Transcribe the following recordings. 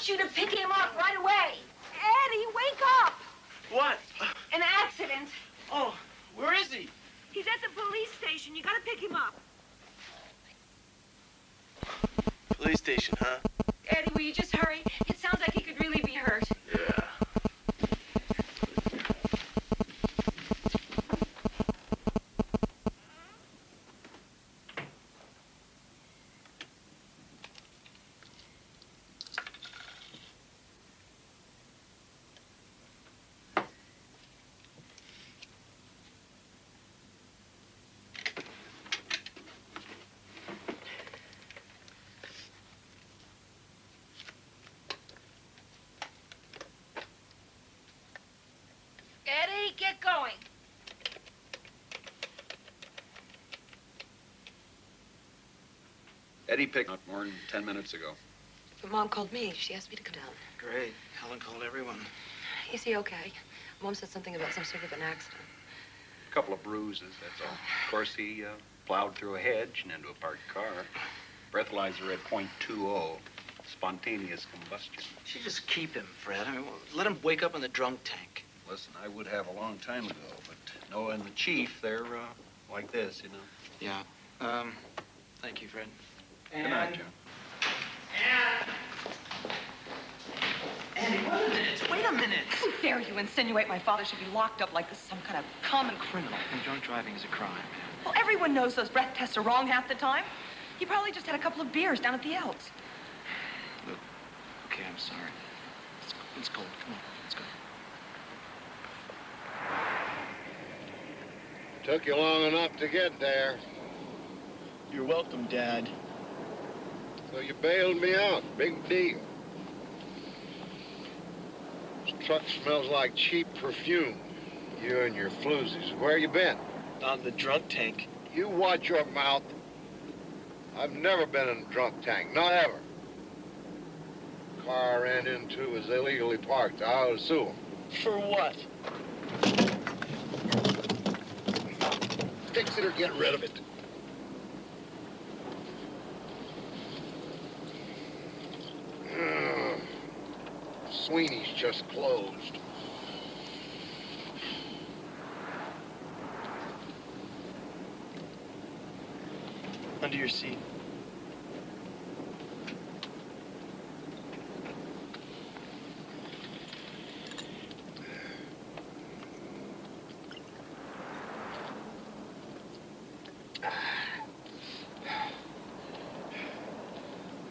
you to pick him up right away. Eddie, wake up! What? An accident. Oh, where is he? He's at the police station. You gotta pick him up. Police station, huh? Eddie, will you just hurry? It sounds like he could really be hurt. Yeah. Eddie, get going. Eddie picked up more than 10 minutes ago. But Mom called me. She asked me to come down. Great. Helen called everyone. Is he okay? Mom said something about some sort of an accident. A couple of bruises, that's all. Of course, he plowed through a hedge and into a parked car. Breathalyzer at .20. Spontaneous combustion. You just keep him, Fred. I mean, let him wake up in the drunk tank. Listen, I would have a long time ago, but knowing the chief, they're like this, you know. Yeah. Thank you, Fred. Good night, John. Andy, wait a minute. Wait a minute. How dare you insinuate my father should be locked up like this, some kind of common criminal? And drunk driving is a crime, man. Well, everyone knows those breath tests are wrong half the time. He probably just had a couple of beers down at the Elks. Look, okay, I'm sorry. It's cold. Come on, let's go. Took you long enough to get there. You're welcome, Dad. So you bailed me out. Big deal. This truck smells like cheap perfume. You and your floozies. Where you been? On the drunk tank. You watch your mouth. I've never been in a drunk tank. Not ever. Car I ran into was illegally parked. I ought to sue them. For what? Fix it or get rid of it. Sweeney's just closed. Under your seat.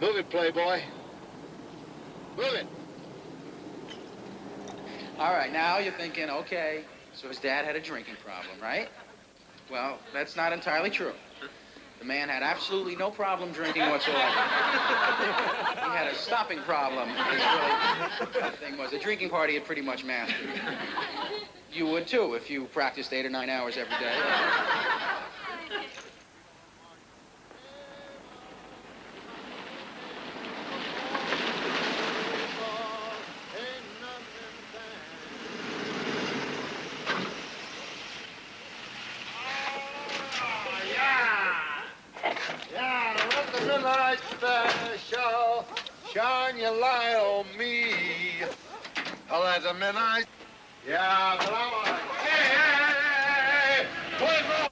Move it, Playboy. Move it. All right, now you're thinking, okay, so his dad had a drinking problem, right? Well, that's not entirely true. The man had absolutely no problem drinking whatsoever. He had a stopping problem, is really the thing was. The drinking part he had pretty much mastered. You would, too, if you practiced 8 or 9 hours every day. Midnight special, shine your light on me. Oh, that's a midnight. Yeah, but I'm like, hey, what's wrong?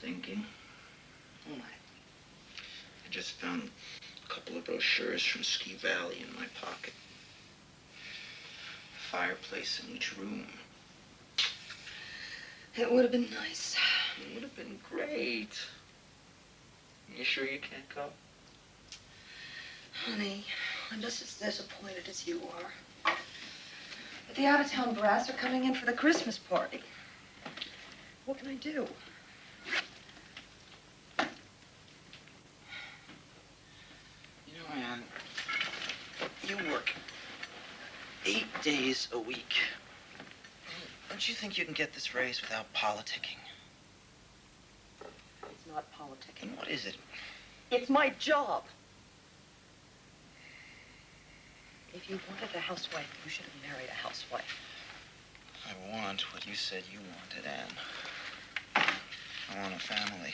Thinking. Oh, my. I just found a couple of brochures from Ski Valley in my pocket. A fireplace in each room. It would have been nice. It would have been great. You sure you can't go? Honey, I'm just as disappointed as you are. But the out-of-town brass are coming in for the Christmas party. What can I do? Man, you work 8 days a week. Don't you think you can get this raise without politicking? It's not politicking. And what is it? It's my job. If you wanted a housewife, you should have married a housewife. I want what you said you wanted, Anne. I want a family.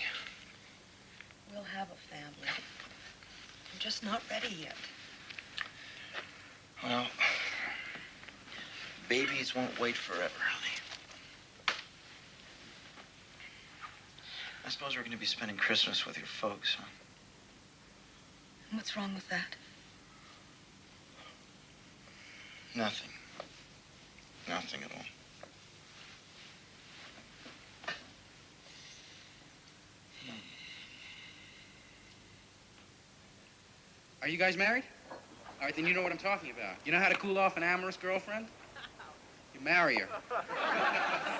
We'll have a family. I'm just not ready yet. Well, babies won't wait forever, honey. I suppose we're going to be spending Christmas with your folks, huh? What's wrong with that? Nothing. Nothing at all. Are you guys married? All right, then you know what I'm talking about. You know how to cool off an amorous girlfriend? You marry her.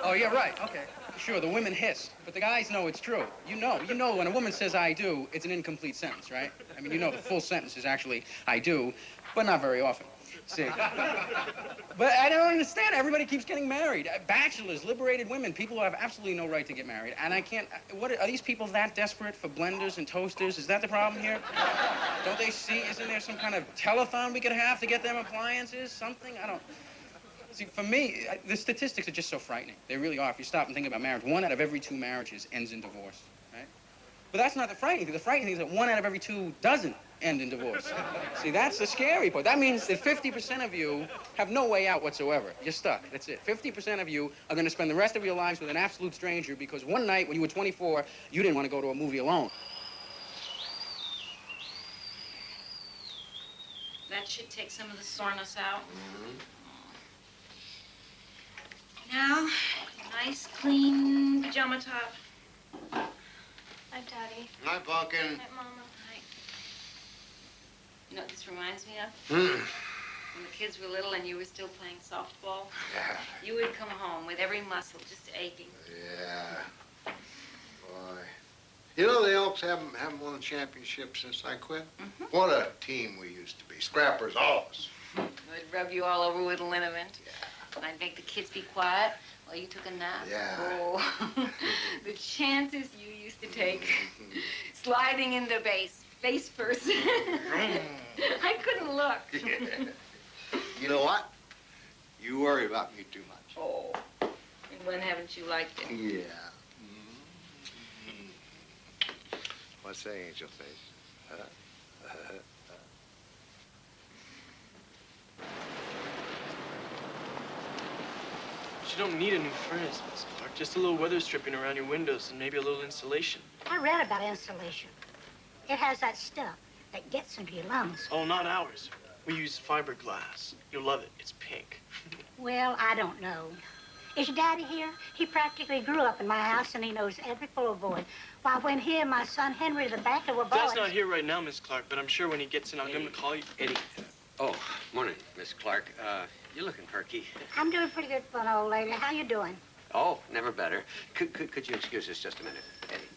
Oh, yeah, right, okay. Sure, the women hiss, but the guys know it's true. You know when a woman says I do, it's an incomplete sentence, right? I mean, you know the full sentence is actually I do, but not very often. See? But I don't understand. Everybody keeps getting married. Bachelors, liberated women, people who have absolutely no right to get married. And I can't... Are these people that desperate for blenders and toasters? Is that the problem here? Don't they see? Isn't there some kind of telethon we could have to get them appliances? Something? I don't... See, for me, the statistics are just so frightening. They really are. If you stop and think about marriage, 1 out of every 2 marriages ends in divorce, right? But that's not the frightening thing. The frightening thing is that 1 out of every 2 doesn't end in divorce. See, that's the scary part. That means that 50% of you have no way out whatsoever. You're stuck. That's it. 50% of you are going to spend the rest of your lives with an absolute stranger because one night when you were 24, you didn't want to go to a movie alone. That should take some of the soreness out. Now, nice, clean pajama top. Hi, Daddy. Hi, Pumpkin. Hi, Mama. Hi. You know what this reminds me of? When the kids were little and you were still playing softball, Yeah. you would come home with every muscle just aching. Yeah. Boy. You know, the Elks haven't won a championship since I quit. What a team we used to be. Scrappers, all of us. I'd rub you all over with liniment. Yeah. And I'd make the kids be quiet while you took a nap. Yeah. Oh, the chances you used to take. Sliding into base, face first. I couldn't look. You know what? You worry about me too much. Oh, and when haven't you liked it? Yeah. What's that, Angel Face? You don't need a new furnace, Miss Clark. Just a little weather stripping around your windows and maybe a little insulation. I read about insulation. It has that stuff that gets into your lungs. Oh, not ours. We use fiberglass. You'll love it. It's pink. Well, I don't know. Is your daddy here? He practically grew up in my house, and he knows every floorboard. Why, when he and my son Henry the banker were boys... Dad's not here right now, Miss Clark, but I'm sure when he gets in, I'll get him to call you. Eddie. Oh, morning, Miss Clark. You're looking perky. I'm doing pretty good for an old lady. How you doing? Oh, never better. Could you excuse us just a minute, Eddie?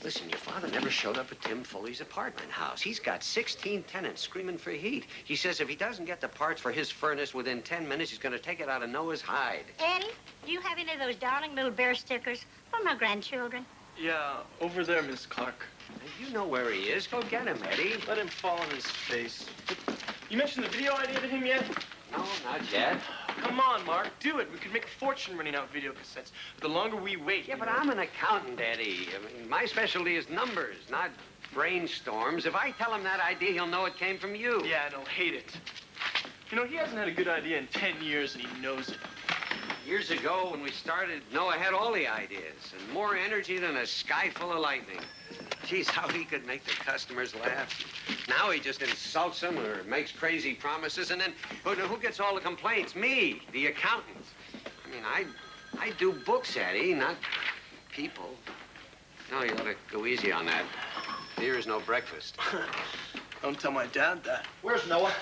Listen, your father never showed up at Tim Foley's apartment house. He's got 16 tenants screaming for heat. He says if he doesn't get the parts for his furnace within 10 minutes, he's going to take it out of Noah's hide. Eddie, do you have any of those darling little bear stickers for my grandchildren? Yeah, over there, Miss Clark. You know where he is. Go get him, Eddie. Let him fall on his face. You mentioned the video idea to him yet? No, not yet. Come on, Mark, do it. We could make a fortune renting out video cassettes. But the longer we wait... Yeah, but I'm an accountant, Eddie. I mean, my specialty is numbers, not brainstorms. If I tell him that idea, he'll know it came from you. Yeah, and he'll hate it. You know, he hasn't had a good idea in 10 years, and he knows it. Years ago, when we started, Noah had all the ideas and more energy than a sky full of lightning. Geez, how he could make the customers laugh. Now he just insults them or makes crazy promises, and then who gets all the complaints? Me, the accountant. I mean, I do books, Eddie, not people. No, you ought to go easy on that. Here is no breakfast. Don't tell my dad that. Where's Noah?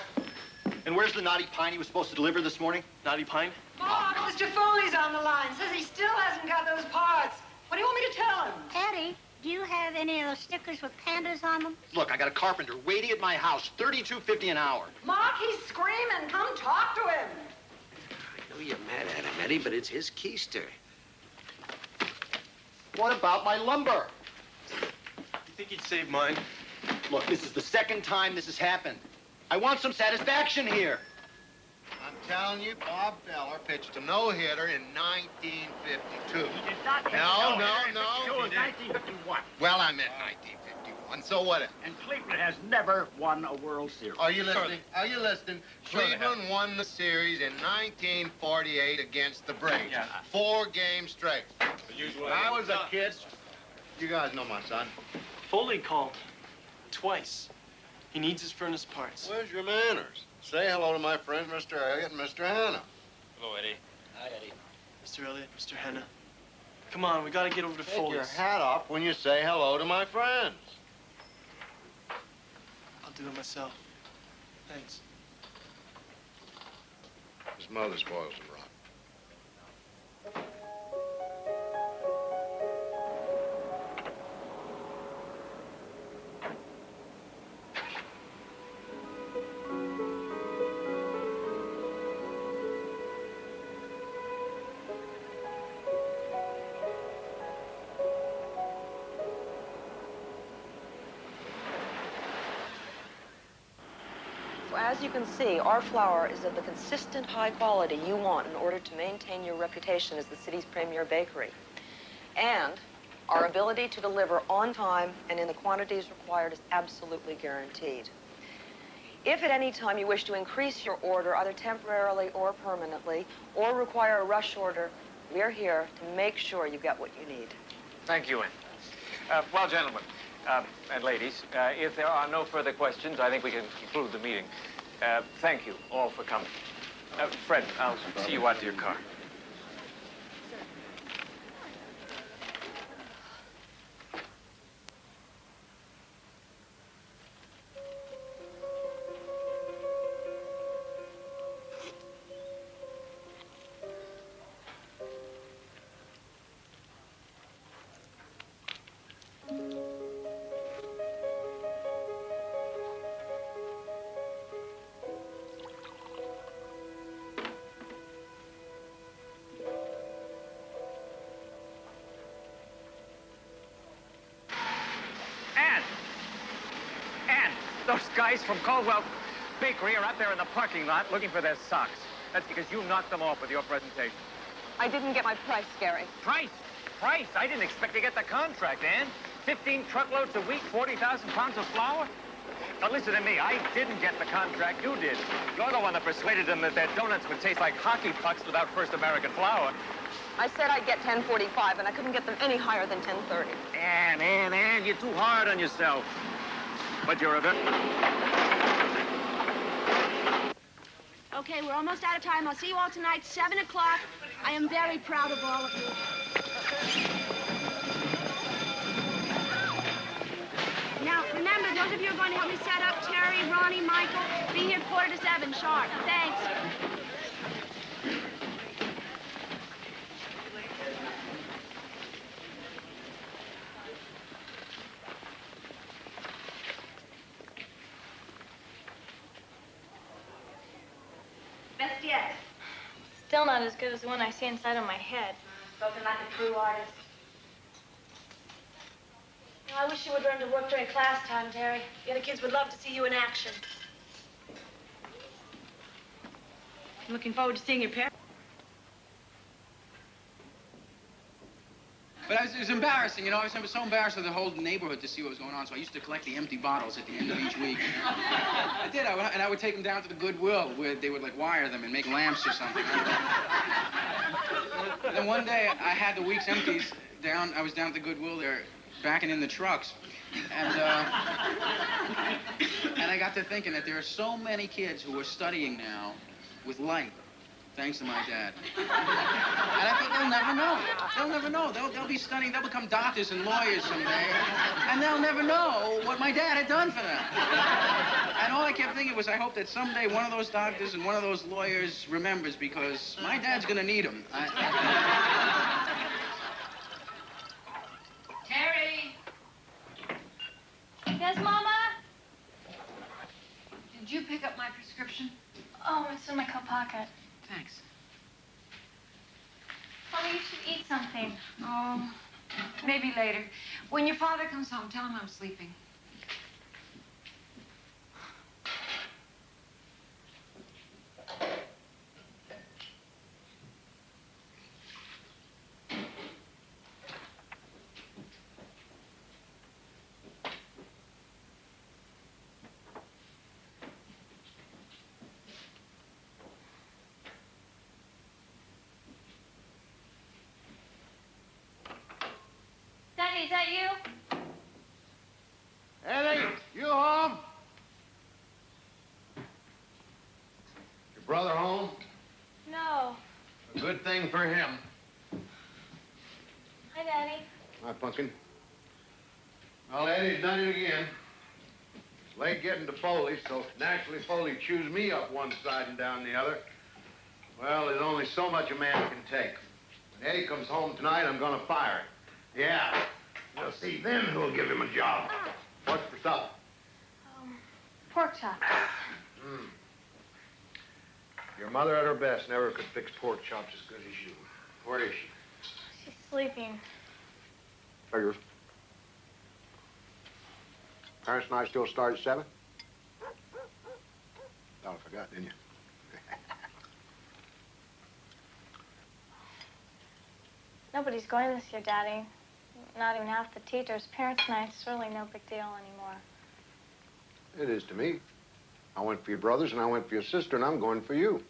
And where's the naughty pine he was supposed to deliver this morning? Naughty pine? Mark, Mr. Foley's on the line. Says he still hasn't got those parts. What do you want me to tell him? Eddie, do you have any of those stickers with pandas on them? Look, I got a carpenter waiting at my house, $32.50 an hour. Mark, he's screaming. Come talk to him. know you're mad at him, Eddie, but it's his keister. What about my lumber? You think he'd save mine? Look, this is the second time this has happened. I want some satisfaction here. I'm telling you, Bob Feller pitched a no-hitter in 1952. He did not pitch No, a no-hitter. no, It was 1951. Well, I meant 1951, so what? And Cleveland has never won a World Series. Are you listening? Are you listening? Sure they Cleveland won the series in 1948 against the Braves. Yeah. 4 games straight. When I was a kid, you guys know my son. Foley called. Twice. He needs his furnace parts. Where's your manners? Say hello to my friends, Mr. Elliott and Mr. Hanna. Hello, Eddie. Hi, Eddie. Mr. Elliott, Mr. Hanna. Come on, we gotta get over to Take Foley's. your hat off when you say hello to my friends. I'll do it myself. Thanks. His mother spoils him rotten. So as you can see, our flour is of the consistent high quality you want in order to maintain your reputation as the city's premier bakery. And our ability to deliver on time and in the quantities required is absolutely guaranteed. If at any time you wish to increase your order, either temporarily or permanently, or require a rush order, we're here to make sure you get what you need. Thank you, Ann. Well, gentlemen and ladies, if there are no further questions, I think we can conclude the meeting. Thank you all for coming. Fred, I'll see you out to your car. Those guys from Caldwell Bakery are out there in the parking lot looking for their socks. That's because you knocked them off with your presentation. I didn't get my price, Gary. Price? Price? I didn't expect to get the contract, Ann. 15 truckloads a week, 40,000 pounds of flour? Now listen to me, I didn't get the contract, you did. You're the one that persuaded them that their donuts would taste like hockey pucks without First American flour. I said I'd get 10.45, and I couldn't get them any higher than 10.30. Ann, you're too hard on yourself. But you're a bit... Okay, we're almost out of time. I'll see you all tonight, 7 o'clock. I am very proud of all of you. Now, remember, those of you who are going to help me set up, Terry, Ronnie, Michael, be here 6:45 sharp. Thanks. Best yet. Still not as good as the one I see inside of my head. Spoken like a true artist. You know, I wish you would learn to work during class time, Terry. The other kids would love to see you in action. I'm looking forward to seeing your parents. But it was embarrassing, you know. I was so embarrassed for the whole neighborhood to see what was going on, so I used to collect the empty bottles at the end of each week. I did, and I would take them down to the Goodwill, where they would, like, wire them and make lamps or something. And then one day, I had the week's empties down. I was down at the Goodwill there, backing in the trucks. And I got to thinking that there are so many kids who are studying now with light, thanks to my dad. And I think they'll never know. They'll never know. They'll be studying. They'll become doctors and lawyers someday. And they'll never know what my dad had done for them. And all I kept thinking was, I hope that someday one of those doctors and one of those lawyers remembers, because my dad's going to need them. Terry! Yes, Mama? Did you pick up my prescription? Oh, it's in my coat pocket. Thanks. something. Oh, maybe later. When your father comes home, tell him I'm sleeping. Daddy, is that you? Eddie, you home? Your brother home? No. A good thing for him. Hi, Daddy. Hi, Pumpkin. Well, Eddie's done it again. It's late getting to Foley, so naturally Foley chews me up one side and down the other. Well, there's only so much a man can take. When Eddie comes home tonight, I'm gonna fire him. Yeah. We'll see then who'll give him a job. What's for supper? Pork chops. Your mother at her best never could fix pork chops as good as you. Where is she? She's sleeping. Are your parents and I still start at 7? Thought I forgot, didn't you? Nobody's going this year, Daddy. Not even half the teachers. Parents' night's really no big deal anymore. It is to me. I went for your brothers and I went for your sister, and I'm going for you.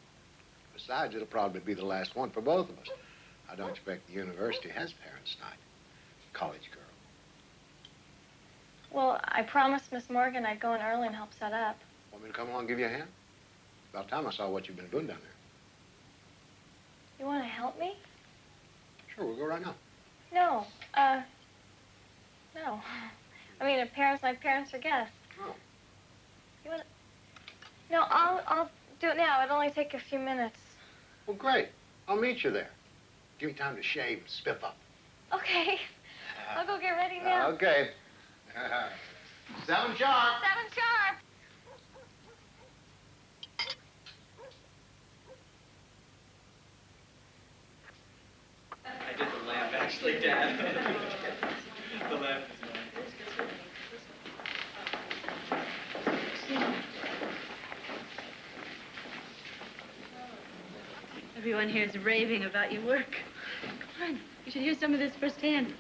Besides, it'll probably be the last one for both of us. I don't expect the university has parents' night. College girl. Well, I promised Miss Morgan I'd go in early and help set up. Want me to come along and give you a hand? About time I saw what you've been doing down there. You want to help me? Sure, we'll go right now. No. No. I mean, my parents are guests. Oh. You want to... No, I'll do it now. It'll only take a few minutes. Well, great. I'll meet you there. Give me time to shave and spiff up. Okay. I'll go get ready now. Okay. 7 sharp. 7 sharp. I did the lamp, actually, Dad. The lamp. Everyone here is raving about your work. Come on, you should hear some of this firsthand.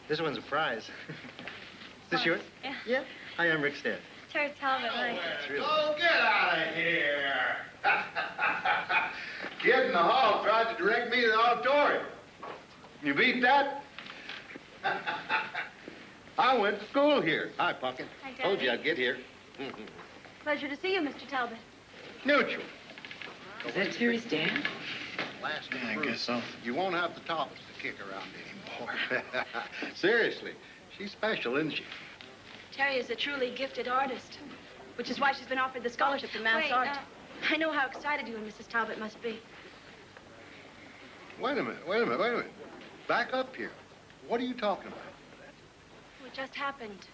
This one's a prize. Is this yours? Yeah. Yeah. Hi, I'm Rick Stead. Terry Talbot, hi. Oh, get out of here. Kid in the hall tried to direct me to the auditorium. You beat that? I went to school here. Hi, Pumpkin. Hi, Daddy. Told you I'd get here. Pleasure to see you, Mr. Talbot. Mutual. Is that Terry's dad? Last Yeah, I guess so. You won't have the Talbots to kick around anymore. Seriously, she's special, isn't she? Terry is a truly gifted artist, which is why she's been offered the scholarship to Mass Wait, Art. I know how excited you and Mrs. Talbot must be. Wait a minute. Back up here. What are you talking about? What just happened?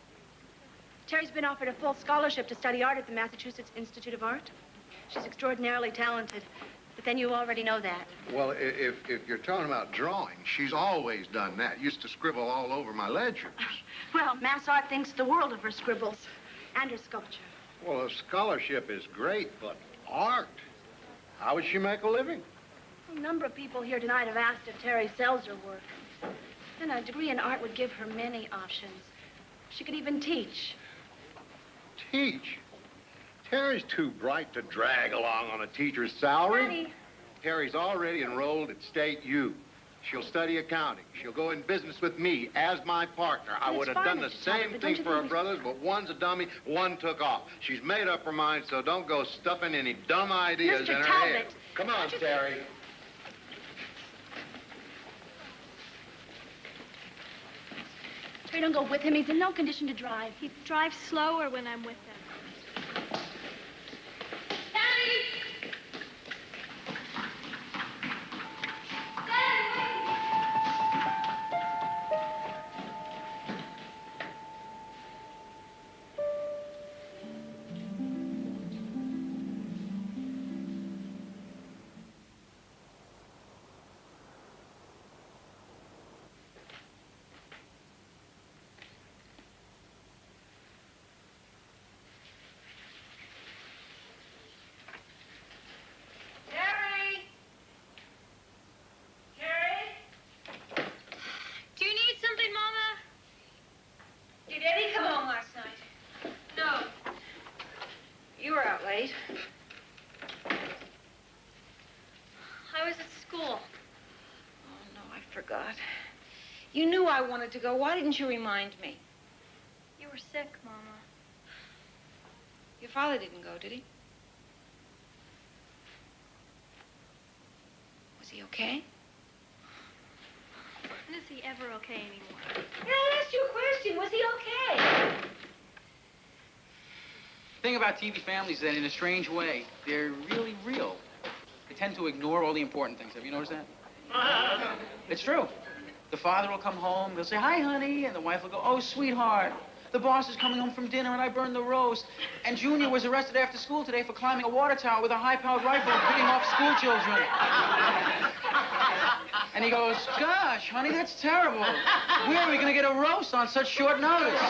Terry's been offered a full scholarship to study art at the Massachusetts Institute of Art. She's extraordinarily talented, but then you already know that. Well, if you're talking about drawing, she's always done that. Used to scribble all over my ledgers. Well, Mass Art thinks the world of her scribbles and her sculpture. Well, a scholarship is great, but art? How would she make a living? A number of people here tonight have asked if Terry sells her work. Then a degree in art would give her many options. She could even teach. Teach? Terry's too bright to drag along on a teacher's salary. Daddy. Terry's already enrolled at State U. She'll study accounting. She'll go in business with me as my partner. I That's would have fine, done the Mr. Talbot, same but thing don't you for her think brothers, but one's a dummy, one took off. She's made up her mind, so don't go stuffing any dumb ideas Mr. in her Talbot. head. Come on, Terry. Terry, don't go with him. He's in no condition to drive. He drives slower when I'm with him. school. Oh, no, I forgot. You knew I wanted to go. Why didn't you remind me? You were sick, Mama. Your father didn't go, did he? Was he okay? When is he ever okay anymore? Yeah, I asked you a question. Was he okay? The thing about TV families is that in a strange way, they're really real. They tend to ignore all the important things. Have you noticed that? It's true. The father will come home, he'll say, "Hi, honey," and the wife will go, "Oh, sweetheart, the boss is coming home from dinner and I burned the roast. And Junior was arrested after school today for climbing a water tower with a high-powered rifle and picking off school children." And he goes, "Gosh, honey, that's terrible. Where are we going to get a roast on such short notice?"